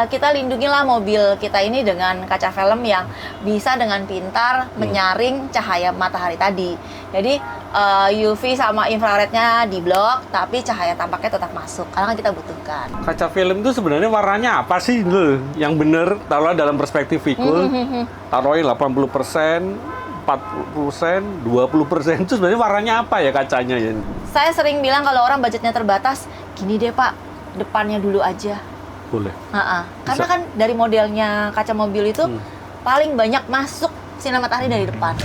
kita lindungilah mobil kita ini dengan kaca film yang bisa dengan pintar menyaring cahaya matahari tadi. Jadi UV sama infrarednya diblok, tapi cahaya tampaknya tetap masuk karena kan kita butuhkan. Kaca film itu sebenarnya warnanya apa sih dulu? Yang bener, taruhlah dalam perspektif Vikul, taruhin 80%, 40%, 20%, itu sebenarnya warnanya apa ya kacanya ya? Saya sering bilang kalau orang budgetnya terbatas, gini deh Pak, depannya dulu aja. Boleh. Karena kan dari modelnya kaca mobil itu paling banyak masuk sinar matahari dari depan.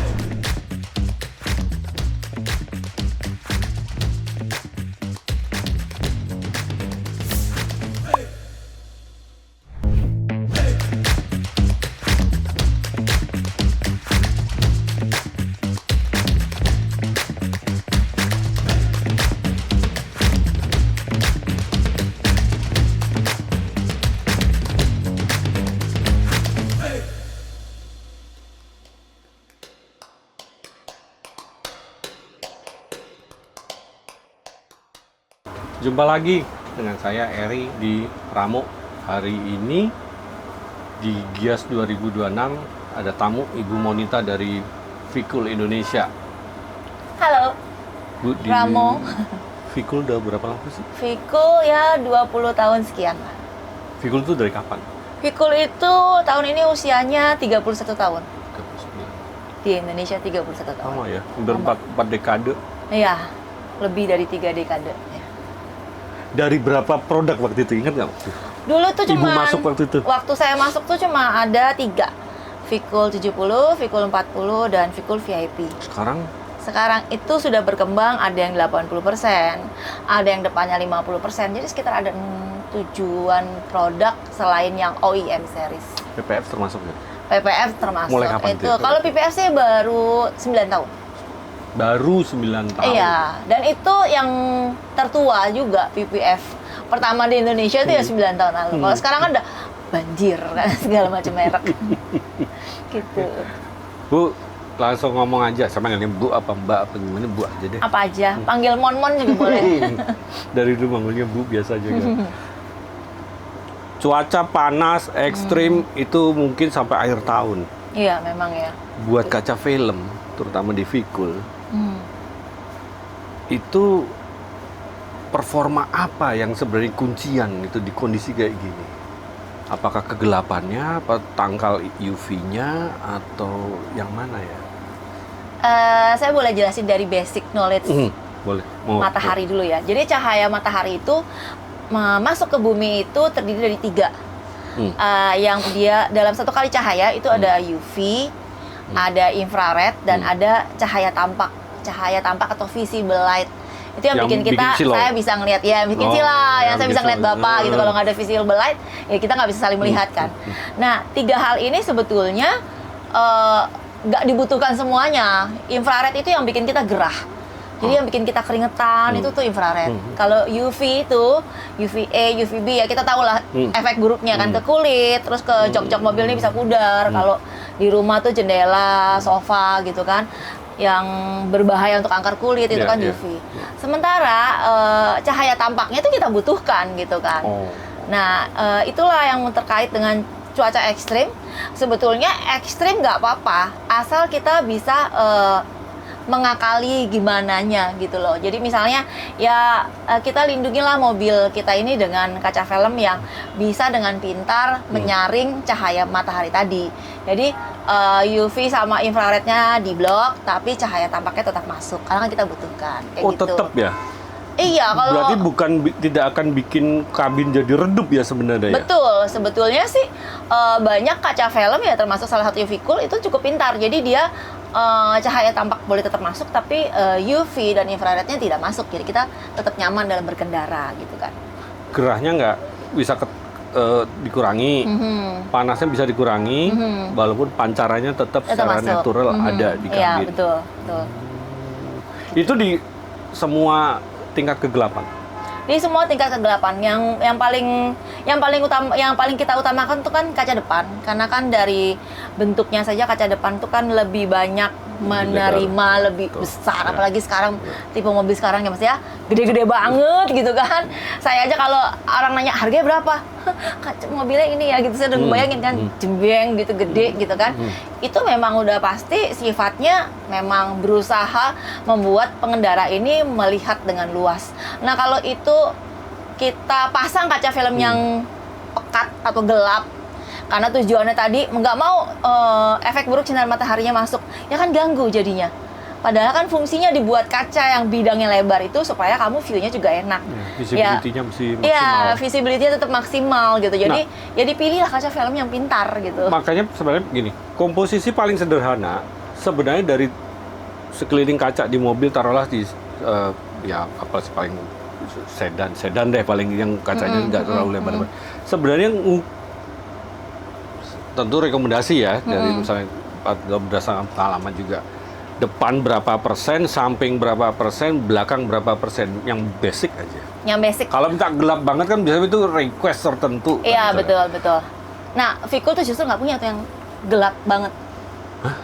Jumpa lagi dengan saya Eri di Ramo. Hari ini di Gias 2026 ada tamu Ibu Monita dari Vikul Indonesia. Halo, Bu, di Ramo. Vikul udah berapa lama sih? Vikul ya 20 tahun sekian lah. Vikul itu dari kapan? Vikul itu tahun ini usianya 31 tahun. 39. Di Indonesia 31 tahun. Lama ya, udah 4 dekade. Iya, lebih dari 3 dekade. Ya. Dari berapa produk waktu itu, ingat nggak? Dulu tuh Ibu cuma masuk waktu itu? Waktu saya masuk tuh cuma ada 3. Vikul 70, Vikul 40, dan Vikul VIP. Sekarang itu sudah berkembang, ada yang 80%, ada yang depannya 50%. Jadi sekitar ada 7-an produk selain yang OEM series. PPF termasuk ya? PPF termasuk. Mulai kapan itu? tuh? Kalau PPF sih baru 9 tahun. Baru 9 tahun? Iya, dan itu yang tertua juga PPF. Pertama di Indonesia itu ya 9 tahun lalu. Kalau sekarang kan udah banjir kan segala macam merek. Gitu. Bu, langsung ngomong aja sama ngeliat Bu apa Mbak apa gimana, Bu aja deh. Apa aja, panggil Mon-Mon juga boleh. Dari dulu manggilnya Bu biasa juga. Cuaca panas ekstrim itu mungkin sampai akhir tahun. Iya, memang ya. Buat kaca film, terutama di Vikul, itu performa apa yang sebenarnya kuncian itu di kondisi kayak gini? Apakah kegelapannya, apa tangkal UV-nya, atau yang mana ya? Saya boleh jelasin dari basic knowledge Boleh. matahari dulu ya. Jadi cahaya matahari itu masuk ke bumi itu terdiri dari 3. Yang dia dalam satu kali cahaya itu ada UV, ada infrared, dan ada cahaya tampak. Cahaya tampak atau visible light. Itu yang bikin kita, saya bisa ngelihat ya, bikin silau, yang saya bisa ngelihat Bapak gitu. Kalau nggak ada visible light, ya kita nggak bisa saling melihat kan. Nah, 3 hal ini sebetulnya nggak dibutuhkan semuanya. Infrared itu yang bikin kita gerah. Jadi yang bikin kita keringetan itu tuh infrared. Kalau UV itu, UVA, UVB ya kita tahu lah efek buruknya kan ke kulit, terus ke jok-jok mobil ini bisa pudar. Kalau di rumah tuh jendela, sofa gitu kan, yang berbahaya untuk kanker kulit itu kan UV. Sementara cahaya tampaknya itu kita butuhkan gitu kan. Nah, itulah yang terkait dengan cuaca ekstrim. Sebetulnya ekstrim nggak apa-apa, asal kita bisa mengakali gimananya gitu loh. Jadi misalnya ya kita lindungilah mobil kita ini dengan kaca film yang bisa dengan pintar menyaring cahaya matahari tadi. Jadi UV sama infrarednya diblok, tapi cahaya tampaknya tetap masuk karena kan kita butuhkan. Kayak gitu. Tetap ya? Iya, kalau berarti tidak akan bikin kabin jadi redup ya sebenarnya ya? Betul, sebetulnya sih banyak kaca film ya termasuk salah satu Vikul itu cukup pintar. Jadi dia cahaya tampak boleh tetap masuk, tapi UV dan infrarednya tidak masuk. Jadi kita tetap nyaman dalam berkendara gitu kan. Gerahnya nggak bisa dikurangi, panasnya bisa dikurangi, walaupun pancarannya tetap secara masuk. natural ada di kabin. Iya, betul. Itu di semua tingkat kegelapan. Di semua tingkat kegelapan yang paling kita utamakan itu kan kaca depan, karena kan dari bentuknya saja kaca depan tuh kan lebih banyak menerima, lebih besar. Apalagi sekarang tipe mobil sekarang ya Mas ya, gede-gede banget gitu kan. Saya aja kalau orang nanya harganya berapa, kaca mobilnya ini ya gitu, saya udah bayangin kan, jembeng gitu, gede gitu kan. Itu memang udah pasti sifatnya memang berusaha membuat pengendara ini melihat dengan luas. Nah kalau itu kita pasang kaca film yang pekat atau gelap, karena tujuannya tadi nggak mau efek buruk sinar mataharinya masuk, ya kan ganggu jadinya. Padahal kan fungsinya dibuat kaca yang bidangnya lebar itu supaya kamu view-nya juga enak. Visibility-nya mesti maksimal. Iya, visibility-nya tetap maksimal gitu. Jadi ya dipilihlah kaca film yang pintar gitu. Makanya sebenarnya gini, komposisi paling sederhana sebenarnya dari sekeliling kaca di mobil, taruhlah di ya apa sih, paling sedan deh paling, yang kacanya nggak terlalu lebar. Sebenarnya tentu rekomendasi ya dari misalnya berdasarkan pengalaman juga, depan berapa persen, samping berapa persen, belakang berapa persen, yang basic aja. Yang basic. Kalau minta gelap banget kan biasanya itu request tertentu. Iya, kan, betul. Nah, Vicul tuh justru nggak punya tuh yang gelap banget. Hah?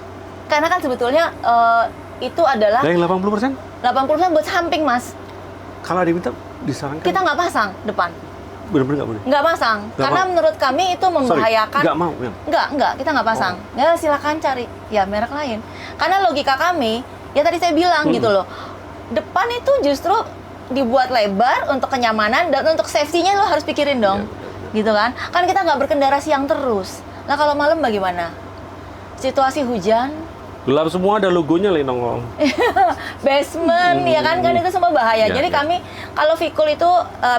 Karena kan sebetulnya itu adalah yang 80%? 80% buat samping, Mas. Kalau diminta disarankan Kita nggak pasang depan. benar-benar nggak boleh. Nggak pasang. Karena menurut kami itu membahayakan. Nggak mau ya? Nggak, kita nggak pasang. Ya silakan cari ya merek lain. Karena logika kami, ya tadi saya bilang gitu loh. Depan itu justru dibuat lebar untuk kenyamanan dan untuk safety-nya lo harus pikirin dong. Gitu kan? Kan kita nggak berkendara siang terus. Nah kalau malam bagaimana? Situasi hujan, Gelap semua, ada logonya lah nongol. basement, ya kan itu semua bahaya. Jadi kami kalau Vicul itu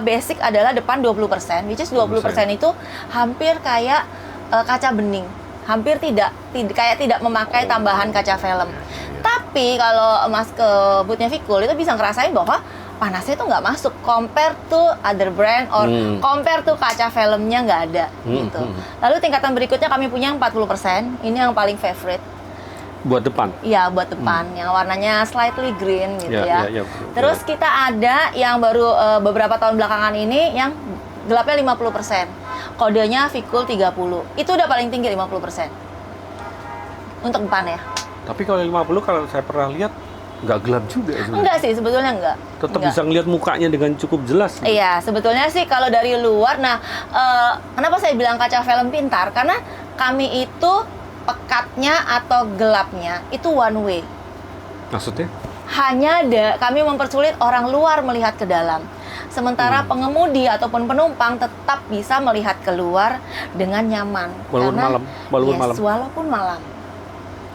basic adalah depan 20%, which is 20% itu hampir kayak kaca bening. Hampir tidak memakai tambahan kaca film. Tapi kalau Mas ke bootnya Vicul itu bisa ngerasain bahwa panasnya itu nggak masuk, compare to other brand or compare to kaca filmnya nggak ada gitu. Lalu tingkatan berikutnya kami punya yang 40%, ini yang paling favorite. Buat depan? Iya, buat depan. Yang warnanya slightly green gitu ya. Terus kita ada yang baru beberapa tahun belakangan ini yang gelapnya 50%. Kodenya Vicul 30. Itu udah paling tinggi 50%. Untuk depan ya. Tapi kalau 50, kalau saya pernah lihat, nggak gelap juga ya sebenarnya. Enggak sih, sebetulnya enggak. Tetap bisa ngelihat mukanya dengan cukup jelas. Gitu. Iya, sebetulnya sih kalau dari luar, nah kenapa saya bilang kaca film pintar? Karena kami itu pekatnya atau gelapnya itu one way. Maksudnya? Hanya kami mempersulit orang luar melihat ke dalam. Sementara pengemudi ataupun penumpang tetap bisa melihat keluar dengan nyaman.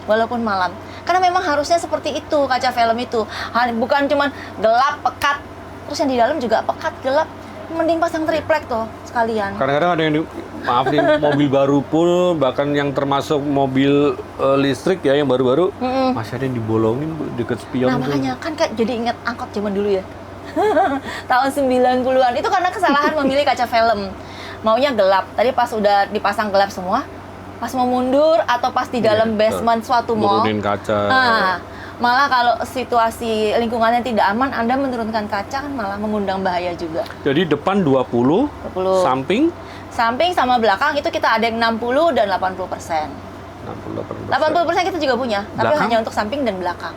Walaupun malam. Karena memang harusnya seperti itu kaca film itu. Bukan cuman gelap, pekat, terus yang di dalam juga pekat, gelap. Mending pasang triplek tuh sekalian. Kadang-kadang ada yang maaf nih, mobil baru pun, bahkan yang termasuk mobil listrik ya yang baru-baru, masih ada yang dibolongin deket spion. Nah makanya kan kayak jadi ingat angkot zaman dulu ya. Tahun 90-an itu karena kesalahan memilih kaca film. Maunya gelap. Tadi pas udah dipasang gelap semua, pas mau mundur atau pas di dalam basement suatu mall, turunin kaca. Malah kalau situasi lingkungannya tidak aman, Anda menurunkan kaca kan malah mengundang bahaya juga. Jadi depan 20. Samping sama belakang itu kita ada yang 60 dan 80%. 80% kita juga punya, tapi belakang? Hanya untuk samping dan belakang.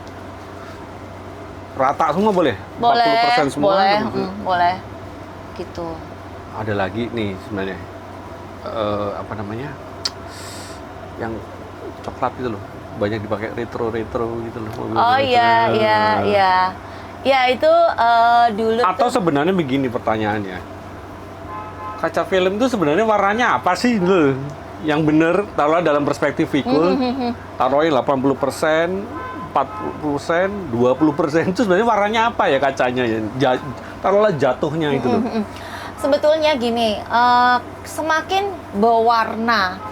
Rata semua boleh? Boleh, 40% semua? Boleh. Gitu. Ada lagi nih sebenarnya, apa namanya, yang coklat gitu loh. Banyak dipakai retro gitu loh. Iya. Ya itu dulu. Atau sebenarnya begini pertanyaannya, kaca film itu sebenarnya warnanya apa sih loh? Yang bener, taruhlah dalam perspektif Vicul, taruhin 80%, 40%, 20% itu sebenarnya warnanya apa ya kacanya ya? Taruhlah jatuhnya itu loh. Sebetulnya gini, semakin berwarna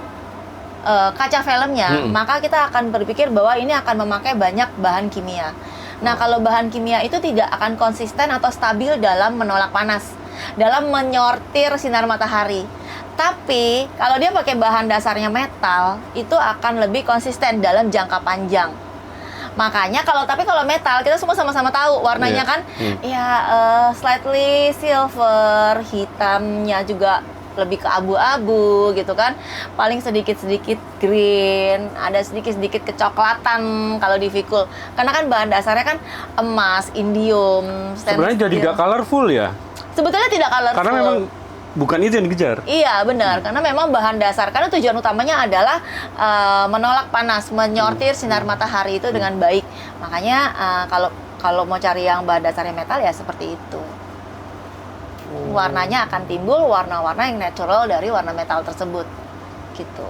kaca filmnya, maka kita akan berpikir bahwa ini akan memakai banyak bahan kimia. Nah, kalau bahan kimia itu tidak akan konsisten atau stabil dalam menolak panas, dalam menyortir sinar matahari. Tapi, kalau dia pakai bahan dasarnya metal, itu akan lebih konsisten dalam jangka panjang. Makanya kalau metal, kita semua sama-sama tahu warnanya kan, ya slightly silver, hitamnya juga lebih ke abu-abu gitu kan. Paling sedikit-sedikit green, ada sedikit-sedikit kecoklatan kalau di Vicul. Karena kan bahan dasarnya kan emas, indium, Sebenarnya jadi nggak colorful ya? Sebetulnya tidak colorful. Karena memang bukan itu yang dikejar. Iya benar, karena memang bahan dasar, karena tujuan utamanya adalah menolak panas, menyortir sinar matahari itu dengan baik. Makanya kalau mau cari yang bahan dasarnya metal ya seperti itu. Warnanya akan timbul warna-warna yang natural dari warna metal tersebut. Gitu.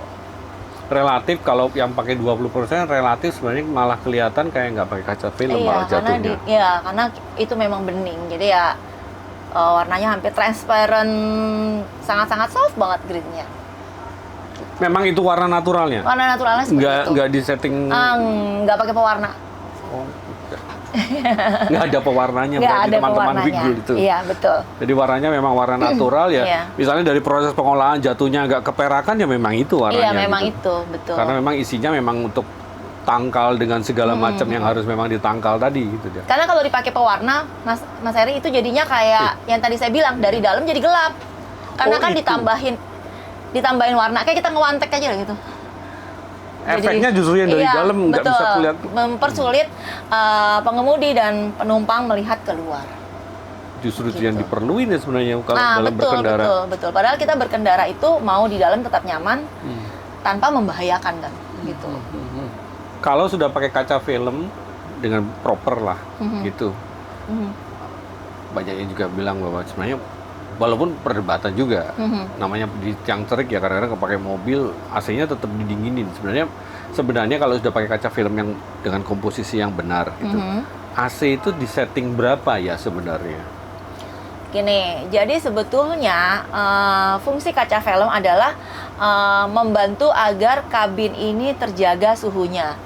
Relatif kalau yang pakai 20% relatif sebenarnya malah kelihatan kayak nggak pakai kaca film Iya, malah karena jatuhnya. karena itu memang bening. Jadi ya warnanya hampir transparent, sangat-sangat soft banget green-nya. Memang itu warna naturalnya? Warna naturalnya seperti itu. Nggak di setting? Nggak pakai pewarna. Oh, nggak ada pewarnanya Nggak berarti ada teman-teman pewarnanya. Vicul itu. Iya, betul. Jadi warnanya memang warna natural ya. Iya. Misalnya dari proses pengolahan jatuhnya agak keperakan ya memang itu warnanya. Iya, memang gitu. itu, betul. Karena memang isinya memang untuk tangkal dengan segala macam yang harus memang ditangkal tadi gitu dia. Karena kalau dipakai pewarna, Mas Heri, itu jadinya kayak yang tadi saya bilang, dari dalam jadi gelap. Karena Oh, kan itu. ditambahin warna, kayak kita ngewantek aja gitu. Efeknya justru yang dari dalam nggak bisa kelihatan. Mempersulit pengemudi dan penumpang melihat keluar. Justru itu Gitu. yang diperluin ya sebenarnya kalau dalam betul, berkendara. betul. Padahal kita berkendara itu mau di dalam tetap nyaman tanpa membahayakan kan, gitu. Kalau sudah pakai kaca film dengan proper lah, gitu. Mhm. Banyak yang juga bilang bahwa sebenarnya walaupun perdebatan juga, namanya di tiang terik ya kadang-kadang kalau pakai mobil AC-nya tetap didinginin. Sebenarnya kalau sudah pakai kaca film yang dengan komposisi yang benar, itu AC itu di setting berapa ya sebenarnya? Gini, jadi sebetulnya fungsi kaca film adalah membantu agar kabin ini terjaga suhunya.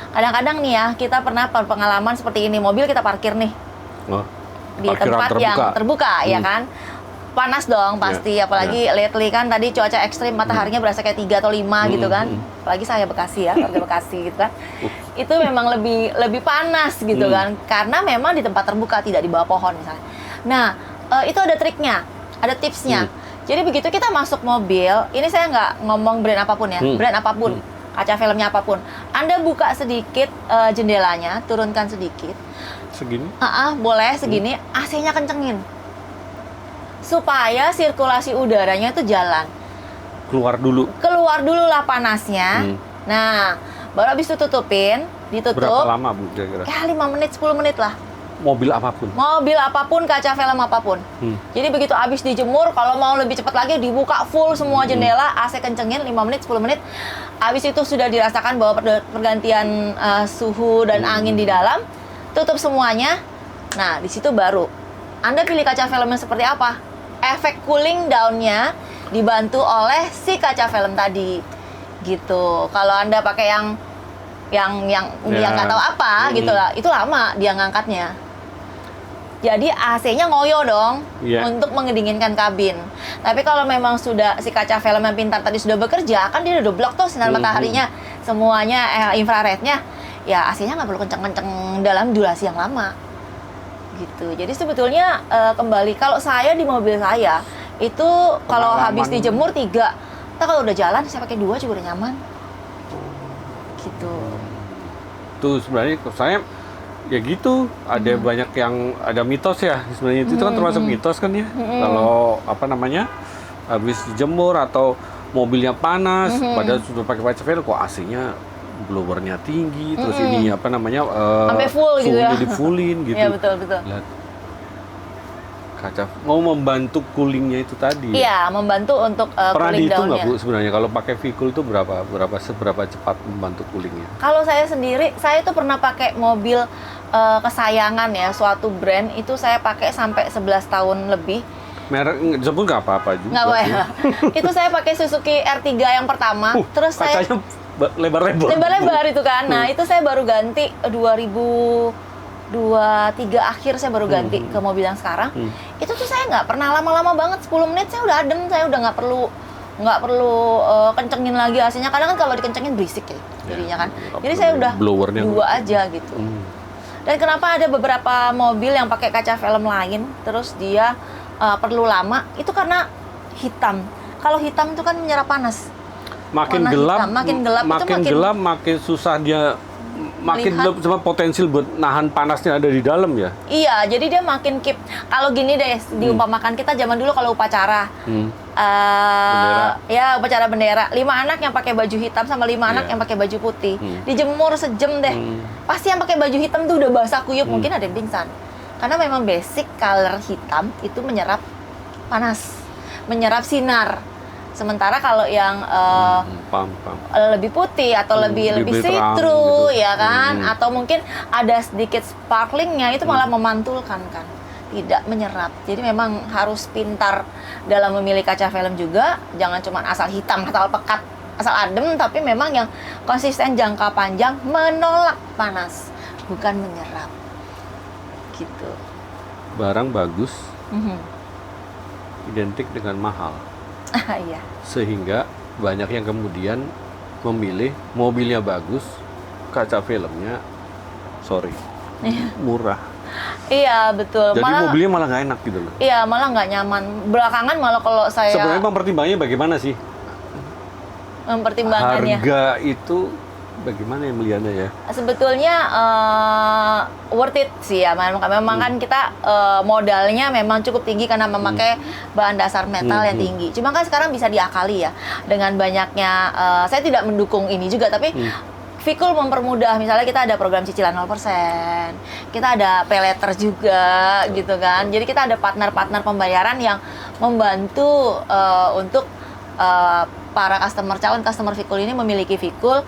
Kadang-kadang nih ya, kita pernah pengalaman seperti ini, mobil kita parkir nih Oh, di tempat yang terbuka, ya kan? Panas dong pasti, apalagi lately kan tadi cuaca ekstrim, mataharinya berasa kayak 3 atau 5 gitu kan. Apalagi saya Bekasi ya, warga Bekasi gitu kan. Itu memang lebih panas gitu kan, karena memang di tempat terbuka, tidak di bawah pohon misalnya. Nah, itu ada triknya, ada tipsnya. Jadi begitu kita masuk mobil, ini saya nggak ngomong brand apapun ya, brand apapun, kaca filmnya apapun. Anda buka sedikit jendelanya, turunkan sedikit. Segini? Boleh segini, AC-nya kencengin. Supaya sirkulasi udaranya itu jalan. Keluar dulu. Keluar dulu lah panasnya. Nah, baru habis itu ditutup. Berapa lama Bu kira-kira? Ya 5 menit, 10 menit lah. Mobil apapun? Mobil apapun, kaca film apapun. Jadi begitu habis dijemur, kalau mau lebih cepat lagi dibuka full semua jendela, AC kencengin 5 menit, 10 menit. Habis itu sudah dirasakan bahwa pergantian suhu dan angin di dalam, tutup semuanya. Nah, di situ baru Anda pilih kaca film yang seperti apa? Efek cooling down-nya dibantu oleh si kaca film tadi. Gitu. Kalau Anda pakai yang nggak tahu apa gitu lah, itu lama dia ngangkatnya. Jadi AC-nya ngoyo dong untuk mengedinginkan kabin. Tapi kalau memang sudah si kaca film yang pintar tadi sudah bekerja, kan dia udah blok tuh sinar mataharinya, semuanya infrarednya, ya AC-nya nggak perlu kenceng-kenceng dalam durasi yang lama. Gitu. Jadi sebetulnya kembali kalau saya di mobil saya itu kalau habis dijemur 3, kalau udah jalan saya pakai 2 juga udah nyaman. Gitu. Tuh sebenarnya saya ya gitu, ada banyak yang ada mitos ya sebenarnya itu kan termasuk mitos kan ya. Kalau apa namanya habis dijemur atau mobilnya panas, padahal sudah pakai kaca film kok AC-nya blowernya tinggi, terus ini apa namanya sampai full gitu ya, di fullin gitu. Iya betul. Kaca mau membantu coolingnya itu tadi. Iya, membantu untuk pernah cooling dihitung down-nya. nggak Bu sebenarnya kalau pakai Vicul itu seberapa cepat membantu coolingnya? Kalau saya sendiri, saya tuh pernah pakai mobil kesayangan ya, suatu brand itu saya pakai sampai 11 tahun lebih. Merek sebut nggak apa-apa juga. Nggak boleh. Itu saya pakai Suzuki R3 yang pertama, terus saya kacanya lebar-lebar itu kan. Nah, itu saya baru ganti 2023 akhir saya baru ganti ke mobil yang sekarang. Itu tuh saya nggak pernah lama-lama banget, 10 menit saya udah adem, saya udah nggak perlu kencengin lagi AC-nya. Kadang kan kalau dikencengin berisik ya jadinya kan. Jadi saya udah blowernya 2 aja gitu. Dan kenapa ada beberapa mobil yang pakai kaca film lain terus dia perlu lama, itu karena hitam. kalau hitam itu kan menyerap panas. Makin Warna gelap, hitam, makin gelap itu makin makin gelap, makin susah dia, makin melihat. gelap sama potensial buat nahan panasnya ada di dalam ya. Iya, jadi dia makin keep. Kalau gini deh, diumpamakan kita zaman dulu kalau upacara, Bendera. ya upacara bendera, 5 anak yang pakai baju hitam sama 5 anak Iya. yang pakai baju putih, dijemur sejam deh. Pasti yang pakai baju hitam tuh udah basah kuyup, mungkin ada yang pingsan. Karena memang basic color hitam itu menyerap panas, menyerap sinar. Sementara kalau yang Paham. lebih putih atau lebih lebih see terang through gitu. ya kan, atau mungkin ada sedikit sparklingnya, itu malah memantulkan kan, tidak menyerap. Jadi memang harus pintar dalam memilih kaca film juga, jangan cuma asal hitam, asal pekat, asal adem, tapi memang yang konsisten jangka panjang, menolak panas, bukan menyerap gitu. Barang bagus Mhm. identik dengan mahal. Iya. Sehingga banyak yang kemudian memilih mobilnya bagus, kaca filmnya murah. Iya betul. Jadi mobilnya malah nggak enak gitu loh. Iya, malah nggak nyaman. Belakangan malah kalau saya Sebenarnya mempertimbangnya bagaimana sih? mempertimbangannya, Harga itu bagaimana yang melihatnya ya? sebetulnya worth it sih ya. Memang kan kita modalnya memang cukup tinggi karena memakai bahan dasar metal yang tinggi. Cuma kan sekarang bisa diakali ya dengan banyaknya. Saya tidak mendukung ini juga, tapi Vikul mempermudah. Misalnya kita ada program cicilan 0%, kita ada pay later juga gitu kan. Jadi kita ada partner-partner pembayaran yang membantu untuk para calon customer Vikul ini memiliki Vikul.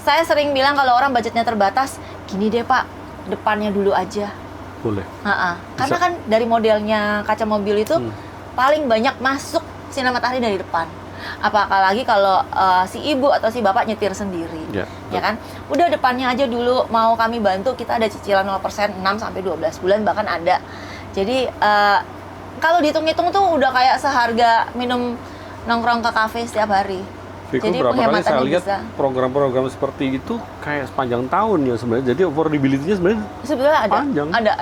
Saya sering bilang kalau orang budgetnya terbatas, gini deh Pak, depannya dulu aja. Boleh. Karena kan dari modelnya kaca mobil itu paling banyak masuk sinar matahari dari depan. Apalagi kalau si ibu atau si bapak nyetir sendiri, ya kan? Udah depannya aja dulu, mau kami bantu, kita ada cicilan 0% 6-12 bulan bahkan ada. Jadi kalau dihitung-hitung tuh udah kayak seharga minum nongkrong ke kafe setiap hari. Vikul Jadi berapa kali saya penghematannya lihat bisa. program-program seperti itu kayak sepanjang tahun ya sebenarnya. Jadi affordability-nya sebenarnya Sebetulnya ada, panjang. ada.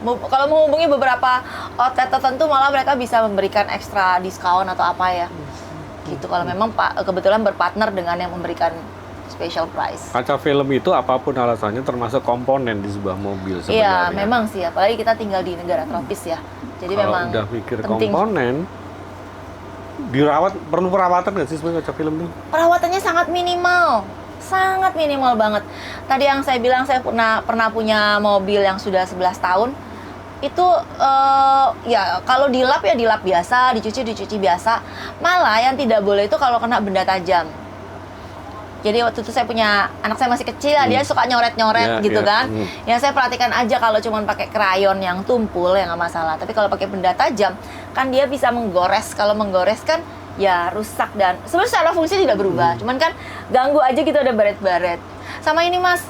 Kalau menghubungi beberapa outlet tertentu malah mereka bisa memberikan ekstra diskon atau apa ya. Gitu kalau memang kebetulan berpartner dengan yang memberikan special price. Kaca film itu apapun alasannya termasuk komponen di sebuah mobil Iya, sebenarnya. memang sih, apalagi kita tinggal di negara tropis ya. Jadi Kalau memang udah mikir penting. komponen, perlu perawatan nggak sih sebenarnya kaca film itu? Perawatannya sangat minimal banget. Tadi yang saya bilang saya pernah punya mobil yang sudah 11 tahun. Itu ya kalau dilap ya dilap biasa, dicuci biasa. Malah yang tidak boleh itu kalau kena benda tajam. Jadi waktu itu saya punya anak saya masih kecil, dia suka nyoret-nyoret gitu kan. Ya saya perhatikan aja kalau cuma pakai krayon yang tumpul ya nggak masalah. Tapi kalau pakai benda tajam kan dia bisa menggores. Kalau menggores kan ya rusak dan sebenarnya secara fungsi tidak berubah. Cuman kan ganggu aja gitu, ada baret-baret. Sama ini Mas,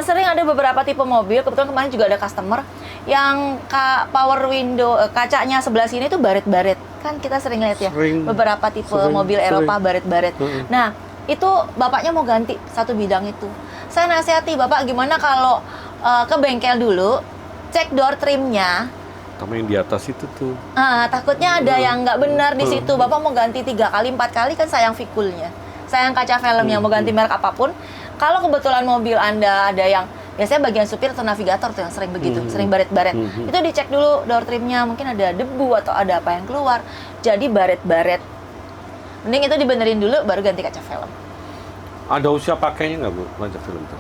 sering ada beberapa tipe mobil. Kebetulan kemarin juga ada customer yang power window kacanya sebelah sini tuh baret-baret. Kan kita sering lihat ya beberapa tipe mobil Eropa baret-baret. Nah, itu bapaknya mau ganti satu bidang itu. Saya nasihati, Bapak gimana kalau ke bengkel dulu, cek door trimnya. Sama yang di atas itu tuh. Takutnya ada yang nggak benar di situ. Bapak mau ganti 3 kali, 4 kali kan sayang Vikulnya. Sayang kaca filmnya, mau ganti merek apapun. Kalau kebetulan mobil Anda ada yang biasanya bagian supir atau navigator tuh yang sering begitu, sering baret-baret. Itu dicek dulu door trimnya, mungkin ada debu atau ada apa yang keluar. Jadi baret-baret. Mending itu dibenerin dulu baru ganti kaca film. Ada usia pakainya nggak Bu kaca film itu?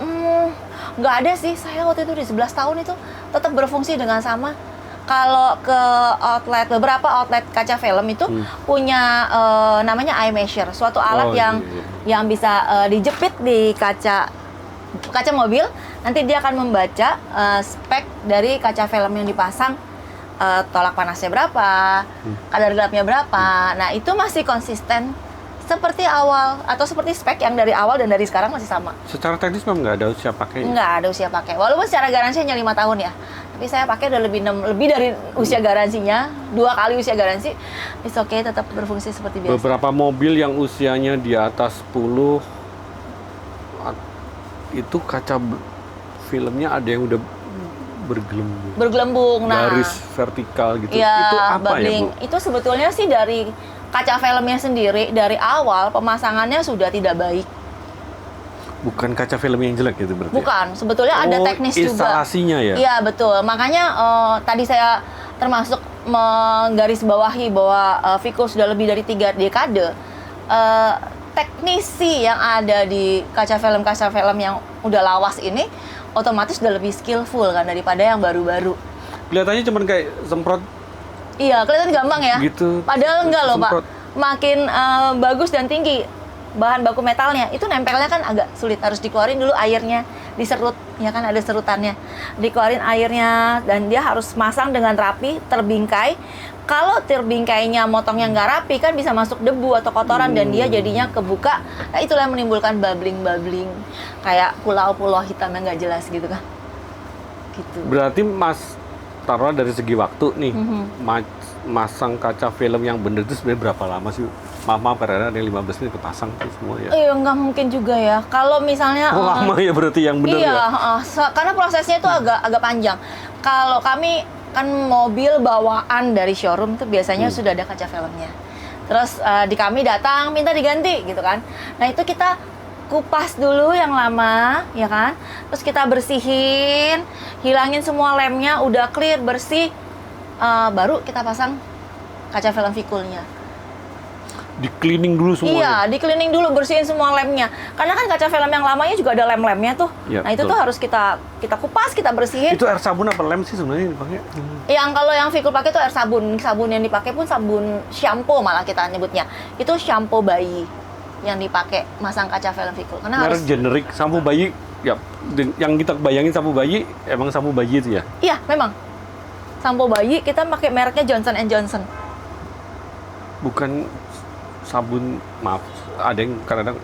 Nggak ada sih, saya waktu itu di 11 tahun itu tetap berfungsi dengan sama. Kalau ke outlet, beberapa outlet kaca film itu punya namanya eye measure, suatu alat yang bisa dijepit di kaca mobil, nanti dia akan membaca spek dari kaca film yang dipasang, tolak panasnya berapa, kadar gelapnya berapa. Nah itu masih konsisten seperti awal atau seperti spek yang dari awal dan dari sekarang masih sama. Secara teknis memang nggak ada usia pakai. Nggak ada usia pakai. Walaupun secara garansi hanya 5 tahun ya. Tapi saya pakai udah lebih dari usia garansinya, 2 kali usia garansi. It's okay, tetap berfungsi seperti biasa. Beberapa mobil yang usianya di atas 10 itu kaca filmnya ada yang udah bergelembung. Nah, garis vertikal gitu. Ya, Itu apa bubbling. ya Bu? Itu sebetulnya sih dari kaca filmnya sendiri dari awal pemasangannya sudah tidak baik. Bukan kaca film yang jelek gitu berarti? Bukan, sebetulnya ada teknis juga. Instalasinya ya? Iya, betul. Makanya tadi saya termasuk menggarisbawahi bahwa Vicul sudah lebih dari 3 dekade. Teknisi yang ada di kaca film yang udah lawas ini otomatis udah lebih skillful kan daripada yang baru-baru. Kelihatannya cuma kayak semprot. Iya, kelihatan gampang ya. Gitu. Padahal enggak loh, Semprot. Pak. Makin bagus dan tinggi bahan baku metalnya, itu nempelnya kan agak sulit, harus dikeluarin dulu airnya, diserut, ya kan ada serutannya. Dikeluarin airnya dan dia harus masang dengan rapi, terbingkai. Kalau terbingkainya motongnya nggak rapi kan bisa masuk debu atau kotoran dan dia jadinya kebuka. Nah, itulah yang menimbulkan bubbling kayak pulau-pulau hitam yang nggak jelas gitu kan. Gitu. Berarti Mas taruh dari segi waktu nih, masang kaca film yang bener itu sebenarnya berapa lama sih? Maaf, karena ada 15 menit kepasang tuh semua ya. Iya, nggak mungkin juga ya. Kalau misalnya lama ya berarti yang bener iya, ya? karena prosesnya itu agak panjang. Kalau kami kan mobil bawaan dari showroom tuh biasanya sudah ada kaca filmnya. Terus di kami datang minta diganti gitu kan. Nah, itu kita kupas dulu yang lama, ya kan? Terus kita bersihin, hilangin semua lemnya, udah clear, bersih, baru kita pasang kaca film Viculnya. Di cleaning dulu semuanya? Iya, di cleaning dulu, bersihin semua lemnya. Karena kan kaca film yang lamanya juga ada lem-lemnya tuh. Ya, nah, itu betul. tuh harus kita kupas, kita bersihin. Itu air sabun apa lem sih sebenarnya dipakai? Kalau yang Vicul pakai itu air sabun. Sabun yang dipakai pun sabun shampoo malah kita nyebutnya. Itu shampoo bayi yang dipakai masang kaca film Vicul. Karena Merek harus generik sampo bayi, ya yang kita bayangin sampo bayi, emang sampo bayi itu ya? Iya, memang. Sampo bayi kita pakai mereknya Johnson & Johnson. Bukan sabun, maaf, ada yang kadang-kadang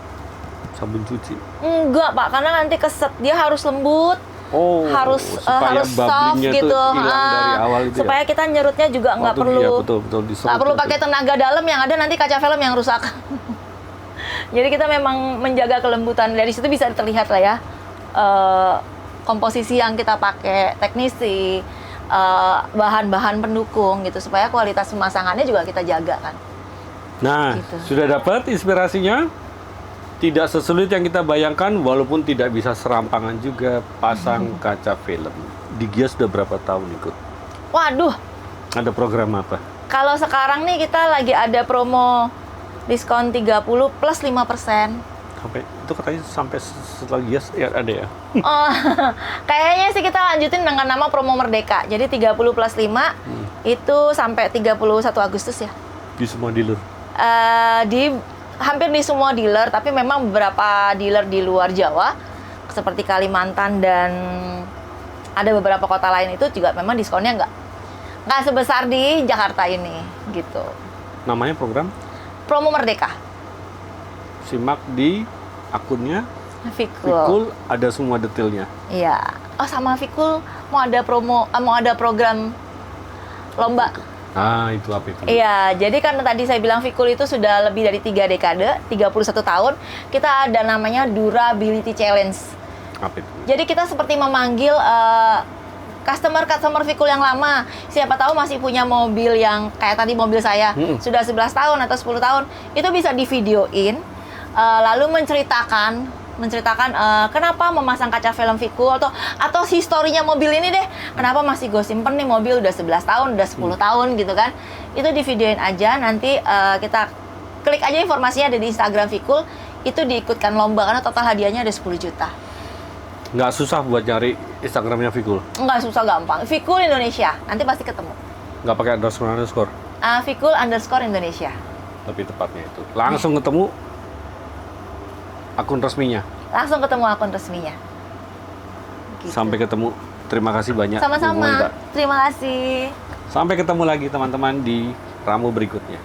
sabun cuci. Enggak, Pak, karena nanti keset, dia harus lembut. Oh, harus supaya soft bubblingnya gitu. tuh hilang dari awal itu supaya ya? kita nyerutnya juga nggak Waktu perlu. Iya, betul diserut. Nggak perlu pakai tenaga dalam, yang ada nanti kaca film yang rusak. Jadi kita memang menjaga kelembutan. Dari situ bisa terlihat lah ya komposisi yang kita pakai, teknisi, bahan-bahan pendukung gitu, supaya kualitas pemasangannya juga kita jaga kan. Nah, Gitu. sudah dapat inspirasinya? Tidak sesulit yang kita bayangkan, walaupun tidak bisa serampangan juga pasang kaca film. Di Gia sudah berapa tahun ikut? Waduh, Ada program apa? kalau sekarang nih kita lagi ada promo diskon 30 plus 5%. Sampai itu katanya sampai setelah Gia ya ada ya? Oh, kayaknya sih kita lanjutin dengan nama promo Merdeka. Jadi 30 plus 5 itu sampai 31 Agustus ya. Di semua dealer. Hampir di semua dealer, tapi memang beberapa dealer di luar Jawa seperti Kalimantan dan ada beberapa kota lain itu juga memang diskonnya nggak sebesar di Jakarta ini gitu. Namanya program? Promo Merdeka. Simak di akunnya Vicul. Vicul, ada semua detailnya. Iya. Oh, sama Vicul mau ada program lomba. Ah, itu apa itu? Iya, jadi kan tadi saya bilang Vicul itu sudah lebih dari 3 dekade, 31 tahun. Kita ada namanya Durability Challenge. Apa itu? Jadi kita seperti memanggil customer Vicul yang lama. Siapa tahu masih punya mobil yang kayak tadi mobil saya, sudah 11 tahun atau 10 tahun. Itu bisa divideoin, lalu menceritakan kenapa memasang kaca film Vicul atau historinya mobil ini deh. Kenapa masih gue simpen nih mobil udah 11 tahun, udah 10 tahun gitu kan. Itu divideoin aja, nanti kita klik aja informasinya ada di Instagram Vicul, itu diikutkan lomba karena total hadiahnya ada 10 juta. Nggak susah buat nyari Instagramnya Vicul? Nggak susah, gampang. Vicul Indonesia, nanti pasti ketemu. Nggak pakai underscore? Vicul Indonesia. Tapi tepatnya itu. Langsung ketemu akun resminya? Langsung ketemu akun resminya. Gitu. Sampai ketemu. Terima kasih banyak. Bu Sama-sama. Monika. Terima kasih. Sampai ketemu lagi teman-teman di Ramu berikutnya.